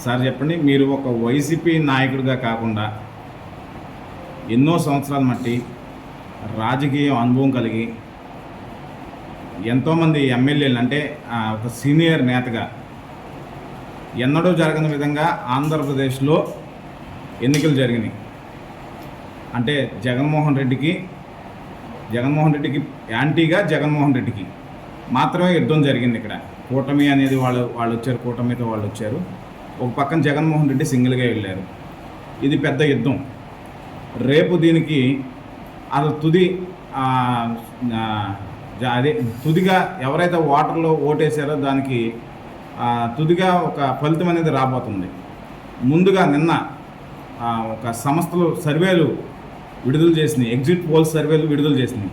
Sir చెప్పండి, మీరు ఒక వైసీపీ నాయకుడిగా కాకుండా ఎన్నో సంవత్సరాల మట్టి రాజకీయ అనుభవం కలిగి ఎంతోమంది ఎమ్మెల్యేలు అంటే ఒక సీనియర్ నేతగా ఎన్నడూ జరగని విధంగా ఆంధ్రప్రదేశ్లో ఎన్నికలు జరిగినాయి. అంటే జగన్మోహన్ రెడ్డికి యాంటీగా జగన్మోహన్ రెడ్డికి మాత్రమే యుద్ధం జరిగింది. ఇక్కడ కూటమి అనేది వాళ్ళు వచ్చారు, కూటమితో వాళ్ళు వచ్చారు. ఒక పక్కన జగన్మోహన్ రెడ్డి సింగిల్గా వెళ్ళారు. ఇది పెద్ద యుద్ధం. రేపు దీనికి అసలు తుదిగా ఎవరైతే ఓటర్లో ఓటేసారో దానికి తుదిగా ఒక ఫలితం అనేది రాబోతుంది. ముందుగా నిన్న ఒక సంస్థలు సర్వేలు విడుదల చేసినాయి, ఎగ్జిట్ పోల్స్ సర్వేలు విడుదల చేసినాయి.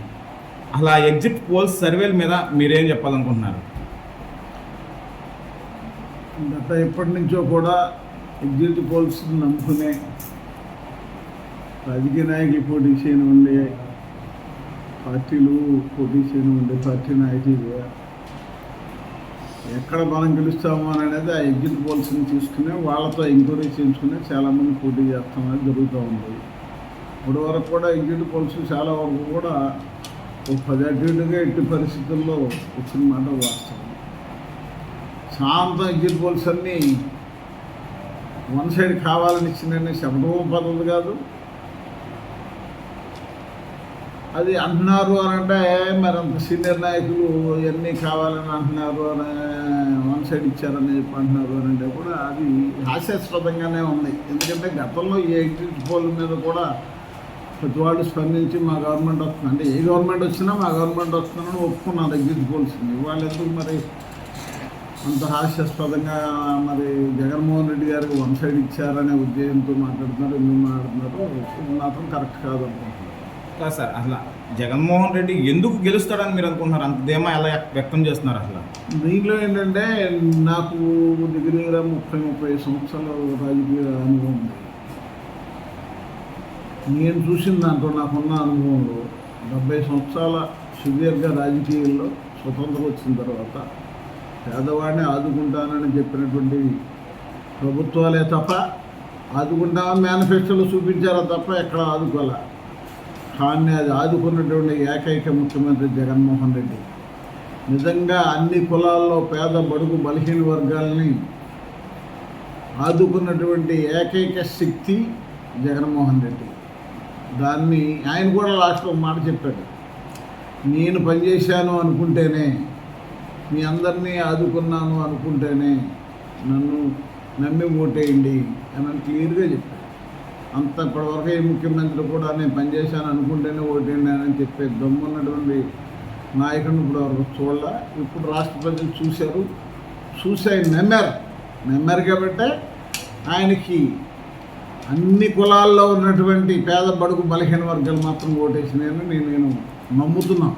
అలా ఎగ్జిట్ పోల్స్ సర్వేల మీద మీరేం చెప్పాలనుకుంటున్నారు? గత ఎప్పటి నుంచో కూడా ఎగ్జిట్ పోల్స్ నమ్ముకునే రాజకీయ నాయకులు పోటీ చేయని ఉండే పార్టీలు, పోటీ చేయని ఉండే పార్టీ నాయకులు ఎక్కడ మనం గెలుస్తామో అనేది ఆ ఎగ్జిట్ పోల్స్ని తీసుకుని వాళ్ళతో ఎంక్వైరీ చేయించుకుని చాలామంది పోటీ చేస్తామని జరుగుతూ ఉంది. ఇప్పటి వరకు కూడా ఎగ్జిట్ పోల్స్ చాలా వరకు కూడా ఒక 10 అడ్డుగా ఎట్టి పరిస్థితుల్లో వచ్చిన మాట వాస్తవం. శాంతం ఎగ్జిట్ పోల్స్ అన్నీ వన్ సైడ్ కావాలని ఇచ్చిందని చెప్పడం పద్ధతి కాదు. అది అంటున్నారు అని అంటే మరి అంత సీనియర్ నాయకులు ఇవన్నీ కావాలని అంటున్నారు అని వన్ సైడ్ ఇచ్చారని చెప్పి అంటున్నారు అని అంటే కూడా అది హాస్యాస్పదంగానే ఉంది. ఎందుకంటే గతంలో ఈ ఎగ్జిట్ పోల్ మీద కూడా ప్రతి వాళ్ళు స్పందించి మా గవర్నమెంట్ వస్తుంది అంటే ఏ గవర్నమెంట్ వచ్చినా మా గవర్నమెంట్ వస్తుందని ఒప్పుకున్నారు ఎగ్జిట్ పోల్స్ని. వాళ్ళు ఎందుకు మరి అంత హాస్యాస్పదంగా మరి జగన్మోహన్ రెడ్డి గారికి వన్ సైడ్ ఇచ్చారనే ఉద్దేశంతో మాట్లాడుతున్నారు, ఎందుకు మాట్లాడుతున్నారు, ఇది మాత్రం కరెక్ట్ కాదు అనుకుంటున్నారు. కాదు సార్, అసలు జగన్మోహన్ రెడ్డి ఎందుకు గెలుస్తాడని మీరు అనుకుంటున్నారు? అంత ధీమా ఎలా వ్యక్తం చేస్తున్నారు? అసలు దీంట్లో ఏంటంటే నాకు దగ్గర 30 సంవత్సరాల రాజకీయ అనుభవం ఉంది. నేను చూసిన దాంట్లో నాకున్న అనుభవంలో 70 సంవత్సరాల సుదీర్ఘ రాజకీయాల్లో స్వతంత్రం వచ్చిన తర్వాత పేదవాడిని ఆదుకుంటానని చెప్పినటువంటి ప్రభుత్వాలే తప్ప ఆదుకుంటామని మేనిఫెస్టోలో చూపించారా తప్ప ఎక్కడ ఆదుకోలే. కానీ అది ఆదుకున్నటువంటి ఏకైక ముఖ్యమంత్రి జగన్మోహన్ రెడ్డి. నిజంగా అన్ని కులాల్లో పేద బడుగు బలహీన వర్గాలని ఆదుకున్నటువంటి ఏకైక శక్తి జగన్మోహన్ రెడ్డి. దాన్ని ఆయన కూడా లాస్ట్లో మాట చెప్పాడు, నేను పనిచేశాను అనుకుంటేనే, మీ అందరినీ ఆదుకున్నాను అనుకుంటేనే నన్ను నమ్మి ఓటేయండి అని క్లియర్గా చెప్పాడు. అంత ఇప్పటివరకు ఏ ముఖ్యమంత్రి కూడా నేను పనిచేశాను అనుకుంటేనే ఓటేయండి అని చెప్పే దమ్మున్నటువంటి నాయకుడిని ఇప్పుడు వరకు చూడాల. ఇప్పుడు రాష్ట్ర ప్రజలు చూసి ఆయన నమ్మారు కాబట్టి ఆయనకి అన్ని కులాల్లో ఉన్నటువంటి పేద బడుగు బలహీన వర్గాలు మాత్రం ఓటేసినాయని నేను నమ్ముతున్నాను.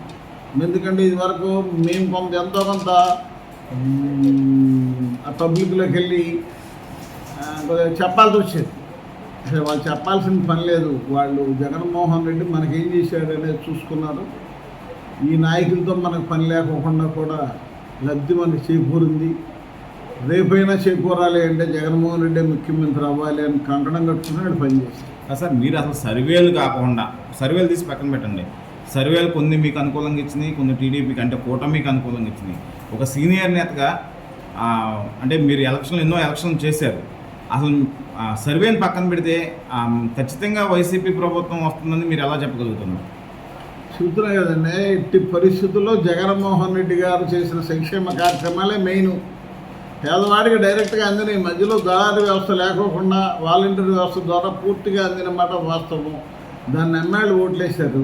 ఎందుకంటే ఇది వరకు మేము ఎంతో కొంత ఆ పబ్లిక్లోకి వెళ్ళి చెప్పాల్సి వచ్చేది. అసలు వాళ్ళు చెప్పాల్సిన పని లేదు. వాళ్ళు జగన్మోహన్ రెడ్డి మనకేం చేశాడు అనేది చూసుకున్నారు. ఈ నాయకులతో మనకు పని లేకోకుండా కూడా లబ్ధి మనకి చేకూరింది. రేపైనా చేకూరాలి అంటే జగన్మోహన్ రెడ్డి ముఖ్యమంత్రి అవ్వాలి అని కంకణం కట్టుకుని పనిచేస్తారు. సార్ మీరు అసలు సర్వేలు కాకుండా, సర్వేలు తీసి పక్కన పెట్టండి, సర్వేలు కొన్ని మీకు అనుకూలంగా ఇచ్చినాయి, కొన్ని టీడీపీకి అంటే కూటమికి అనుకూలంగా ఇచ్చినాయి. ఒక సీనియర్ నేతగా అంటే మీరు ఎన్నో ఎలక్షన్లు చేశారు. అసలు సర్వేని పక్కన పెడితే ఖచ్చితంగా వైసీపీ ప్రభుత్వం వస్తుందని మీరు ఎలా చెప్పగలుగుతున్నారు? చూస్తున్నాయి కదండి. ఇట్టి పరిస్థితుల్లో జగన్మోహన్ రెడ్డి గారు చేసిన సంక్షేమ కార్యక్రమాలే మెయిన్. పేదవాడికి డైరెక్ట్గా అందిన మధ్యలో దళారీ వ్యవస్థ లేకోకుండా వాలంటీర్ వ్యవస్థ ద్వారా పూర్తిగా అందినమాట వాస్తవం. దాన్ని ఎమ్మెల్యే ఓట్లేశారు.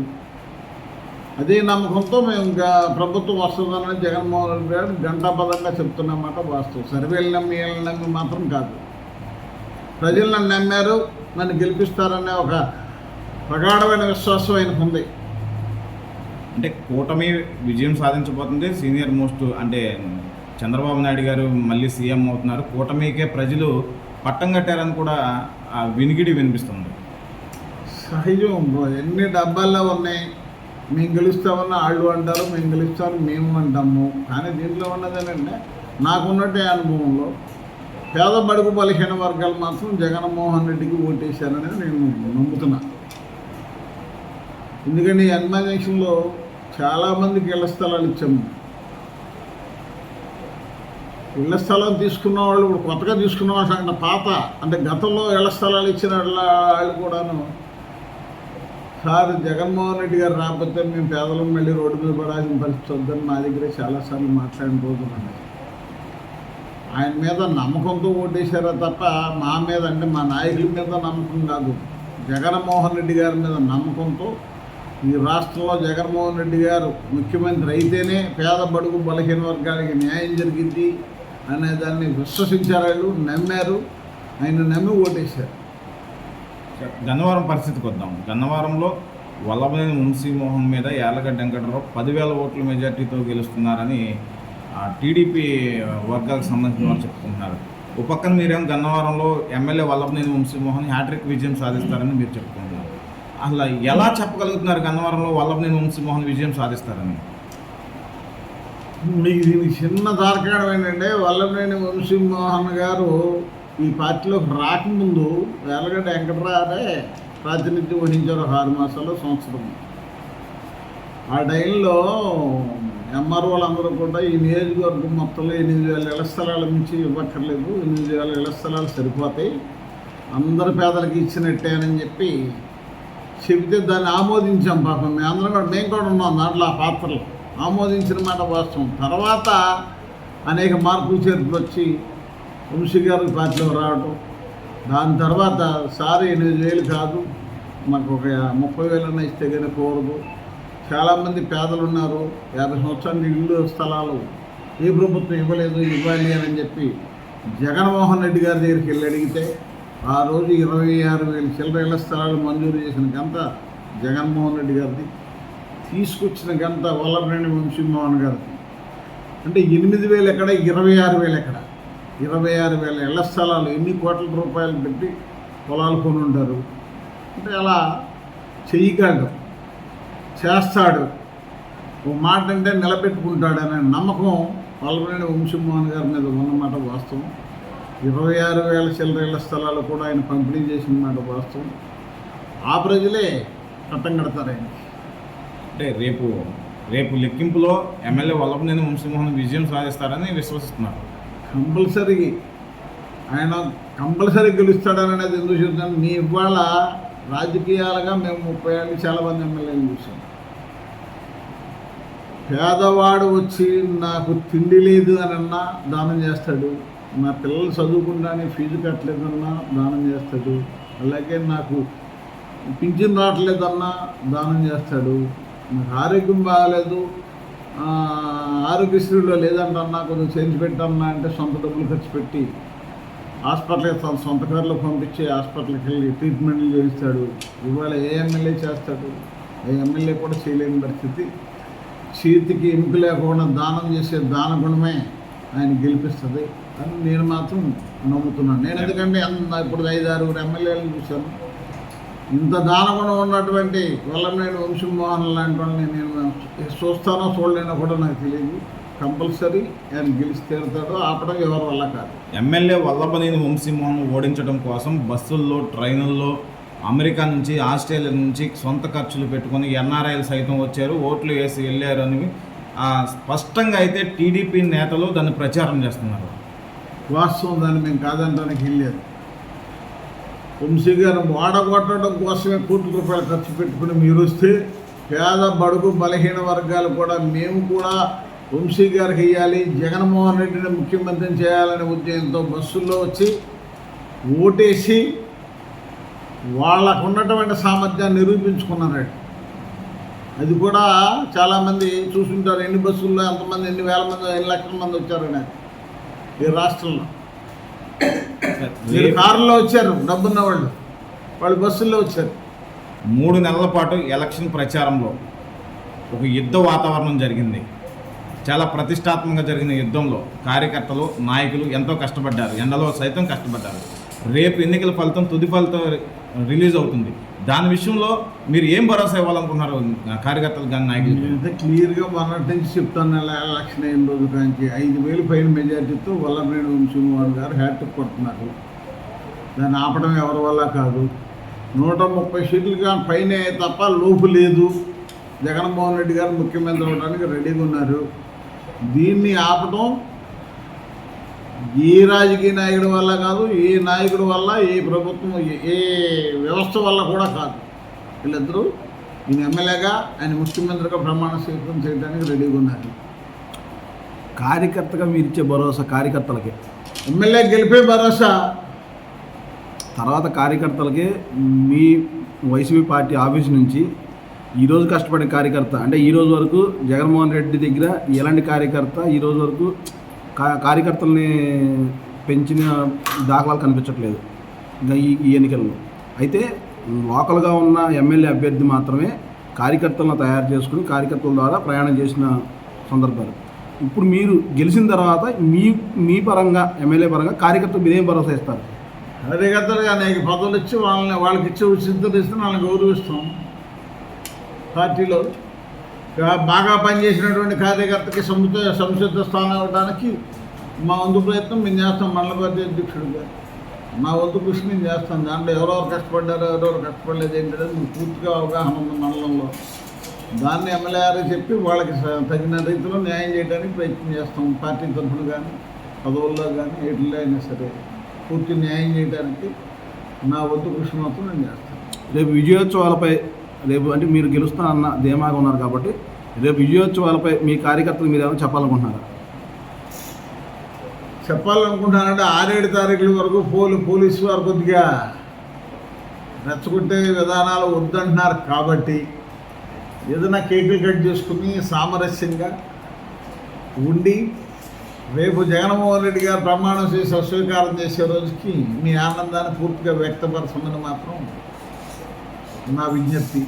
అదే నమ్మకంతో మేము ఇంకా ప్రభుత్వం వస్తుందని జగన్మోహన్ రెడ్డి గారు గంటాపదంగా చెప్తున్నమాట వాస్తవం. సర్వేలు నమ్మి మాత్రం కాదు. ప్రజలు నన్ను నమ్మారు, నన్ను గెలిపిస్తారనే ఒక ప్రగాఢమైన విశ్వాసం ఆయనకు ఉంది. అంటే కూటమి విజయం సాధించబోతుంది. సీనియర్ మోస్ట్ అంటే చంద్రబాబు నాయుడు గారు మళ్ళీ సీఎం అవుతున్నారు. కూటమికే ప్రజలు పట్టం కట్టారని కూడా వినికిడి వినిపిస్తుంది. సహజం. ఎన్ని డబ్బాల్లో ఉన్నాయి, మేము గెలుస్తామన్న వాళ్ళు అంటారు, మేము గెలుస్తామని మేము అంటాము. కానీ దీంట్లో ఉన్నదేనంటే నాకున్నట్టే అనుభవంలో పేద బడుగు బలహీన వర్గాలు మాత్రం జగన్మోహన్ రెడ్డికి ఓటేశారనేది నేను నమ్ముతున్నా. ఎందుకంటే ఈ అన్మానేషన్లో చాలామందికి ఇళ్ల స్థలాలు ఇచ్చాము. ఇళ్ల స్థలం తీసుకున్న వాళ్ళు ఇప్పుడు కొత్తగా తీసుకున్న వాళ్ళు పాత అంటే గతంలో ఇళ్ల స్థలాలు ఇచ్చిన వాళ్ళు కూడాను, సార్ జగన్మోహన్ రెడ్డి గారు రాకపోతే మేము పేదలను మళ్ళీ రోడ్డు మీద పడాల్సిన పరిస్థితి వద్దని మా దగ్గరే చాలాసార్లు మాట్లాడిన రోజులండి. ఆయన మీద నమ్మకంతో ఓటేశారా తప్ప మా మీద అంటే మా నాయకుల మీద నమ్మకం కాదు, జగన్మోహన్ రెడ్డి గారి మీద నమ్మకంతో ఈ రాష్ట్రంలో జగన్మోహన్ రెడ్డి గారు ముఖ్యమంత్రి అయితేనే పేద బడుగు బలహీన వర్గాలకి న్యాయం జరిగింది అనే దాన్ని విశ్వసించారు, వాళ్ళు నమ్మారు, ఆయన నమ్మి ఓటేశారు. గన్నవరం పరిస్థితికి వద్దాం. గన్నవరంలో వల్లభనేని వంశీమోహన్ మీద యార్లగడ్డ వెంకటరావు 10,000 ఓట్ల మెజార్టీతో గెలుస్తున్నారని టీడీపీ వర్గాలకు సంబంధించిన వారు చెప్పుకుంటున్నారు. ఒక పక్కన మీరేమో గన్నవరంలో ఎమ్మెల్యే వల్లభనేని వంశీమోహన్ హ్యాట్రిక్ విజయం సాధిస్తారని మీరు చెప్పుకుంటున్నారు. అసలు ఎలా చెప్పగలుగుతున్నారు గన్నవరంలో వల్లభనేని వంశీమోహన్ విజయం సాధిస్తారని? మీకు దీనికి చిన్న తార్కాణం ఏంటంటే వల్లభనేని వంశీమోహన్ గారు ఈ పార్టీలోకి రాకముందు యార్లగడ్డ వెంకటరావు ప్రాతినిధ్యం వహించారు 6 మాసాలు సంవత్సరం. ఆ టైంలో ఎంఆర్ఓలు అందరూ కూడా ఈ నియోజకవర్గం మొత్తంలో 8,000 ఇళ్ల స్థలాల నుంచి ఇవ్వక్కర్లేదు, 8,000 ఇళ్ల స్థలాలు సరిపోతాయి, అందరు పేదలకు ఇచ్చినట్టే అని చెప్పి చెబితే దాన్ని ఆమోదించాం. పాపం మేము కూడా ఉన్నాం దాంట్లో, ఆ పాత్రలు ఆమోదించిన మాట వాస్తవం. తర్వాత అనేక మార్పులు చేర్పులు వచ్చి వంశీ గారు పార్టీలో రావటం, దాని తర్వాత సార్ 8,000 కాదు మాకు ఒక 30,000 ఇస్తే కానీ కూడదు, చాలామంది పేదలు ఉన్నారు, 50 సంవత్సరాల ఇళ్ళు స్థలాలు ఏ ప్రభుత్వం ఇవ్వలేదు, ఇవ్వాలి అని చెప్పి జగన్మోహన్ రెడ్డి గారి దగ్గరికి వెళ్ళి అడిగితే ఆ రోజు 26,000 చిల్లర ఇళ్ల స్థలాలు మంజూరు చేసిన ఘనత జగన్మోహన్ రెడ్డి గారిది, తీసుకొచ్చిన ఘనత వల్లభనేని వంశీమోహన్ గారిది. అంటే 8,000 ఎక్కడ, 26,000 ఎక్కడ? 26,000 ఇళ్ల స్థలాలు ఎన్ని కోట్ల రూపాయలు పెట్టి పొలాలు కొని ఉంటారు. అంటే అలా చెయ్యగలడు, చేస్తాడు, ఓ మాట అంటే నిలబెట్టుకుంటాడనే నమ్మకం వల్లభనేని వంశీమోహన్ గారి మీద ఉన్నమాట వాస్తవం. 26,000 చిల్లర ఇళ్ల స్థలాలు కూడా ఆయన పంపిణీ చేసిన మాట వాస్తవం. ఆ ప్రజలే పట్టం కడతారు ఆయన. అంటే రేపు లెక్కింపులో ఎమ్మెల్యే వల్లభనేని వంశీమోహన్ విజయం సాధిస్తారని విశ్వసిస్తున్నారు. ఆయన కంపల్సరీ గెలుస్తాడని అనేది ఎందుకు చెప్తాను, మీ ఇవాళ రాజకీయాలుగా మేము 30 ఏళ్ళు చాలామంది ఎమ్మెల్యేలు చూసాం. పేదవాడు వచ్చి నాకు తిండి లేదు అని అన్నా దానం చేస్తాడు, నా పిల్లలు చదువుకుంటానే ఫీజు కట్టలేదన్నా దానం చేస్తాడు, అలాగే నాకు పింఛన్ రావట్లేదన్నా దానం చేస్తాడు, నాకు ఆరోగ్యం బాగాలేదు ఆరోగ్యశ్రీలో లేదంటన్నా కొంచెం చేంజ్ పెట్టన్నా అంటే సొంత డబ్బులు ఖర్చు పెట్టి హాస్పిటల్కి తన సొంత కారులో పంపించి హాస్పిటల్కి వెళ్ళి ట్రీట్మెంట్లు చేయిస్తాడు. ఇవాళ ఏ ఎమ్మెల్యే చేస్తాడు? ఏ ఎమ్మెల్యే కూడా చేయలేని పరిస్థితి. చేతికి ఎముక లేకుండా దానం చేసే దాన గుణమే ఆయన గెలిపిస్తుంది అని నేను మాత్రం నమ్ముతున్నాను. నేను ఎందుకంటే ఇప్పుడు 5-6 ఎమ్మెల్యేలను చూశాను, ఇంత దానగుణం ఉన్నటువంటి వల్లభనేని వంశీమోహన్ లాంటి వాళ్ళని నేను చూస్తానో చూడలేనో కూడా నాకు తెలియదు. కంపల్సరీ ఆయన గెలిచి తీరుతాడో, ఆపడం ఎవరి వల్ల కాదు. ఎమ్మెల్యే వల్లభనేని వంశీమోహన్ ఓడించడం కోసం బస్సుల్లో, ట్రైనుల్లో, అమెరికా నుంచి, ఆస్ట్రేలియా నుంచి సొంత ఖర్చులు పెట్టుకొని ఎన్ఆర్ఐలు సైతం వచ్చారు, ఓట్లు వేసి వెళ్ళారు అని స్పష్టంగా అయితే టీడీపీ నేతలు దాన్ని ప్రచారం చేస్తున్నారు. వాస్తవం, దాన్ని మేము కాదంటానికి వెళ్ళలేదు. వంశీ గారు వాడగొట్టడం కోసమే కోట్ల రూపాయలు ఖర్చు పెట్టుకుని మీరు వస్తే పేద బడుగు బలహీన వర్గాలు కూడా మేము కూడా వంశీ గారికి వేయాలి, జగన్మోహన్ రెడ్డిని ముఖ్యమంత్రిని చేయాలనే ఉద్దేశంతో బస్సుల్లో వచ్చి ఓటేసి వాళ్ళకు ఉన్నటువంటి సామర్థ్యాన్ని నిరూపించుకున్నారండి. అది కూడా చాలామంది చూసుంటారు, ఎన్ని బస్సుల్లో ఎంతమంది, ఎన్ని వేల మంది, ఎన్ని లక్షల మంది వచ్చారని ఈ రాష్ట్రంలో. మీరు కారులో వచ్చారు, డబ్బున్న వాళ్ళు బస్సుల్లో వచ్చారు. 3 నెలల పాటు ఎలక్షన్ ప్రచారంలో ఒక యుద్ధ వాతావరణం జరిగింది. చాలా ప్రతిష్టాత్మకంగా జరిగిన యుద్ధంలో కార్యకర్తలు, నాయకులు ఎంతో కష్టపడ్డారు, ఎండలో సైతం కష్టపడ్డారు. రేపు ఎన్నికల ఫలితం తుది ఫలితం రిలీజ్ అవుతుంది. దాని విషయంలో మీరు ఏం భరోసా ఇవ్వాలనుకున్నారు కార్యకర్తలకు కానీ నాయకులు? నేనైతే క్లియర్గా మొన్నటి నుంచి చెప్తాను. ఎలక్షన్ అయిన రోజు కానీ 5,000 పైన మెజార్టీతో వల్లభనేని వంశీమోహన్ గారు హ్యాట్రిక్ కొడుతున్నారు. దాన్ని ఆపడం ఎవరి వల్ల కాదు. 130 సీట్లుగా పైనే తప్ప లోపు లేదు. జగన్మోహన్ రెడ్డి గారు ముఖ్యమంత్రి అవడానికి రెడీగా ఉన్నారు. దీన్ని ఆపడం ఏ రాజకీయ నాయకుడి వల్ల కాదు, ఏ నాయకుడి వల్ల, ఏ ప్రభుత్వం, ఏ వ్యవస్థ వల్ల కూడా కాదు. వీళ్ళిద్దరూ ఈయన ఎమ్మెల్యేగా, ఆయన ముఖ్యమంత్రిగా ప్రమాణ స్వీకారం చేయడానికి రెడీగా ఉన్నారు. కార్యకర్తగా మీరు ఇచ్చే భరోసా కార్యకర్తలకి, ఎమ్మెల్యే గెలిపే భరోసా. తర్వాత కార్యకర్తలకి మీ వైసీపీ పార్టీ ఆఫీస్ నుంచి ఈరోజు కష్టపడే కార్యకర్త అంటే ఈరోజు వరకు జగన్మోహన్ రెడ్డి దగ్గర ఎలాంటి కార్యకర్త ఈరోజు వరకు కార్యకర్తల్ని పెంచిన దాఖలాలు కనిపించట్లేదు ఇంకా ఈ ఎన్నికల్లో. అయితే లోకల్గా ఉన్న ఎమ్మెల్యే అభ్యర్థి మాత్రమే కార్యకర్తలను తయారు చేసుకుని కార్యకర్తల ద్వారా ప్రయాణం చేసిన సందర్భాలు. ఇప్పుడు మీరు గెలిచిన తర్వాత మీ పరంగా ఎమ్మెల్యే పరంగా కార్యకర్తలు మీరేం భరోసా ఇస్తారు? కార్యకర్తలుగా అనేక పదవులు ఇచ్చి వాళ్ళకి ఇచ్చే ఉచితం ఇస్తే వాళ్ళని గౌరవిస్తాం. పార్టీలో బాగా పనిచేసినటువంటి కార్యకర్తకి సముచిత స్థానం ఇవ్వడానికి మా వంతు ప్రయత్నం మేము చేస్తాం. మండల పార్టీ అధ్యక్షుడిగా నా వంతు కృషి నేను చేస్తాను. దాంట్లో ఎవరెవరు కష్టపడ్డారో ఎవరెవరు కష్టపడలేదు ఏంటంటే మీకు పూర్తిగా అవగాహన ఉంది మండలంలో. దాన్ని ఎమ్మెల్యే గారు చెప్పి వాళ్ళకి తగిన రీతిలో న్యాయం చేయడానికి ప్రయత్నం చేస్తాం. పార్టీ తరఫున కానీ పదవుల్లో కానీ ఎట్లా అయినా సరే పూర్తి న్యాయం చేయడానికి నా వంతు కృషి మాత్రం నేను చేస్తాను. రేపు విజయోత్సవాలపై రేపు అంటే మీరు గెలుస్తానన్న ధీమాగా ఉన్నారు కాబట్టి రేపు విజయోత్సవాలపై మీ కార్యకర్తలు మీరు ఏమైనా చెప్పాలనుకుంటున్నారా? చెప్పాలనుకుంటున్నానంటే 6-7 తారీఖుల వరకు పోలీసు వారు కొద్దిగా రెచ్చగొట్టే విధానాలు వద్దంటున్నారు కాబట్టి ఏదైనా కేకులు కట్ చేసుకుని సామరస్యంగా ఉండి రేపు జగన్మోహన్ రెడ్డి గారు ప్రమాణం చేసి స్వీకారం చేసే రోజుకి మీ ఆనందాన్ని పూర్తిగా వ్యక్తపరచమని మాత్రం నా విజ్ఞప్తి.